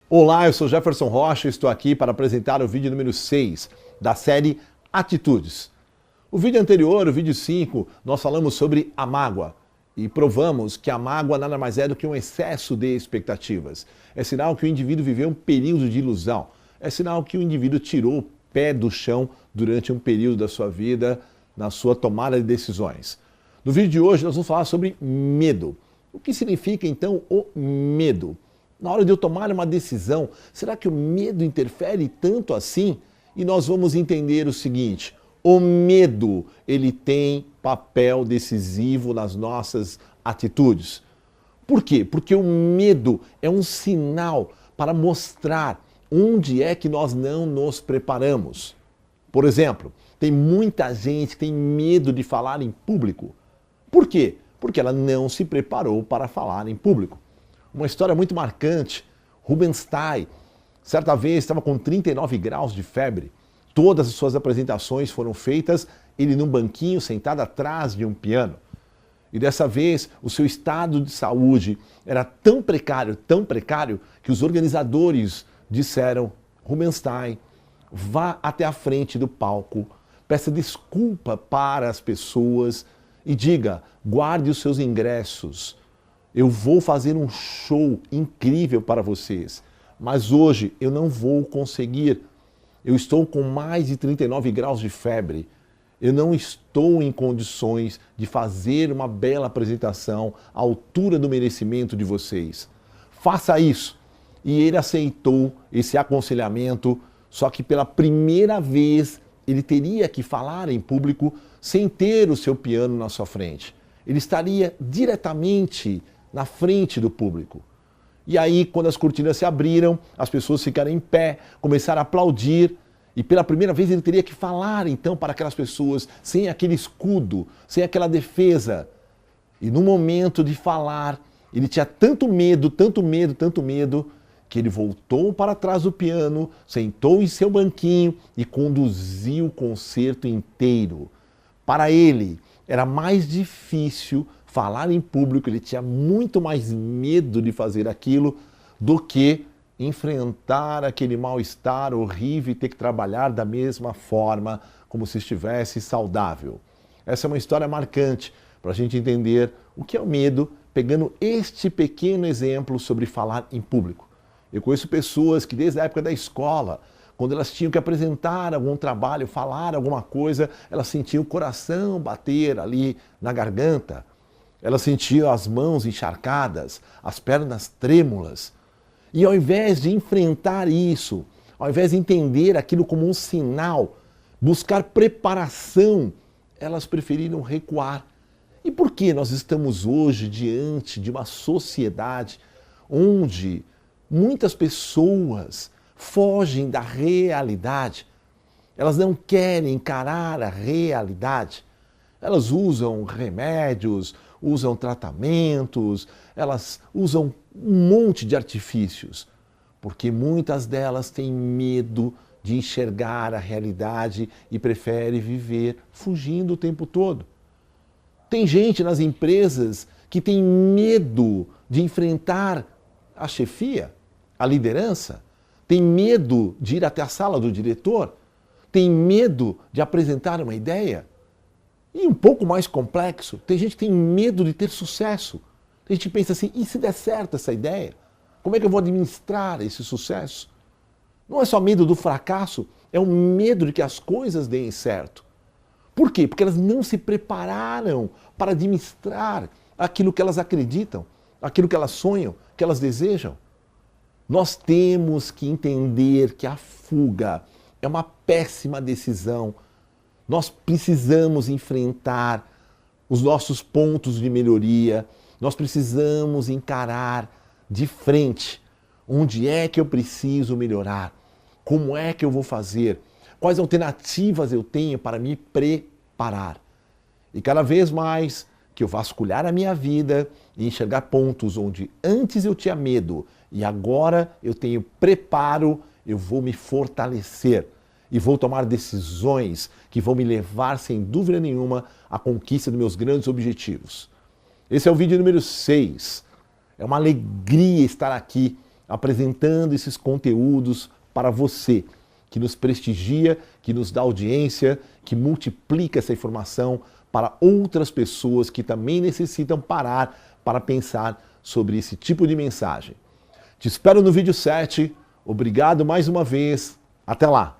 Olá, eu sou Jefferson Rocha e estou aqui para apresentar o vídeo número 6 da série Atitudes. O vídeo anterior, o vídeo 5, nós falamos sobre a mágoa e provamos que a mágoa nada mais é do que um excesso de expectativas. É sinal que o indivíduo viveu um período de ilusão. É sinal que o indivíduo tirou o pé do chão durante um período da sua vida, na sua tomada de decisões. No vídeo de hoje nós vamos falar sobre medo. O que significa então o medo? Na hora de eu tomar uma decisão, será que o medo interfere tanto assim? E nós vamos entender o seguinte: o medo, ele tem papel decisivo nas nossas atitudes. Por quê? Porque o medo é um sinal para mostrar onde é que nós não nos preparamos. Por exemplo, tem muita gente que tem medo de falar em público. Por quê? Porque ela não se preparou para falar em público. Uma história muito marcante, Rubinstein, certa vez estava com 39 graus de febre. Todas as suas apresentações foram feitas, ele num banquinho sentado atrás de um piano. E dessa vez o seu estado de saúde era tão precário, que os organizadores disseram: Rubinstein, vá até a frente do palco, peça desculpa para as pessoas e diga: guarde os seus ingressos. Eu vou fazer um show incrível para vocês, mas hoje eu não vou conseguir. Eu estou com mais de 39 graus de febre. Eu não estou em condições de fazer uma bela apresentação à altura do merecimento de vocês. Faça isso. E ele aceitou esse aconselhamento, só que pela primeira vez ele teria que falar em público sem ter o seu piano na sua frente. Ele estaria diretamente na frente do público. E aí, quando as cortinas se abriram, as pessoas ficaram em pé, começaram a aplaudir, e pela primeira vez ele teria que falar então para aquelas pessoas, sem aquele escudo, sem aquela defesa. E no momento de falar, ele tinha tanto medo, que ele voltou para trás do piano, sentou em seu banquinho e conduziu o concerto inteiro. Para ele, era mais difícil falar em público, ele tinha muito mais medo de fazer aquilo do que enfrentar aquele mal-estar horrível e ter que trabalhar da mesma forma, como se estivesse saudável. Essa é uma história marcante para a gente entender o que é o medo, pegando este pequeno exemplo sobre falar em público. Eu conheço pessoas que desde a época da escola, quando elas tinham que apresentar algum trabalho, falar alguma coisa, elas sentiam o coração bater ali na garganta. Elas sentiam as mãos encharcadas, as pernas trêmulas. E ao invés de enfrentar isso, ao invés de entender aquilo como um sinal, buscar preparação, elas preferiram recuar. E por que nós estamos hoje diante de uma sociedade onde muitas pessoas fogem da realidade? Elas não querem encarar a realidade. Elas usam remédios, usam tratamentos, elas usam um monte de artifícios, porque muitas delas têm medo de enxergar a realidade e preferem viver fugindo o tempo todo. Tem gente nas empresas que tem medo de enfrentar a chefia, a liderança, tem medo de ir até a sala do diretor, tem medo de apresentar uma ideia. E um pouco mais complexo, tem gente que tem medo de ter sucesso. Tem gente que pensa assim: e se der certo essa ideia? Como é que eu vou administrar esse sucesso? Não é só medo do fracasso, é o medo de que as coisas deem certo. Por quê? Porque elas não se prepararam para administrar aquilo que elas acreditam, aquilo que elas sonham, que elas desejam. Nós temos que entender que a fuga é uma péssima decisão. Nós precisamos enfrentar os nossos pontos de melhoria, nós precisamos encarar de frente onde é que eu preciso melhorar, como é que eu vou fazer, quais alternativas eu tenho para me preparar. E cada vez mais que eu vasculhar a minha vida e enxergar pontos onde antes eu tinha medo e agora eu tenho preparo, eu vou me fortalecer. E vou tomar decisões que vão me levar, sem dúvida nenhuma, à conquista dos meus grandes objetivos. Esse é o vídeo número 6. É uma alegria estar aqui apresentando esses conteúdos para você, que nos prestigia, que nos dá audiência, que multiplica essa informação para outras pessoas que também necessitam parar para pensar sobre esse tipo de mensagem. Te espero no vídeo 7. Obrigado mais uma vez. Até lá!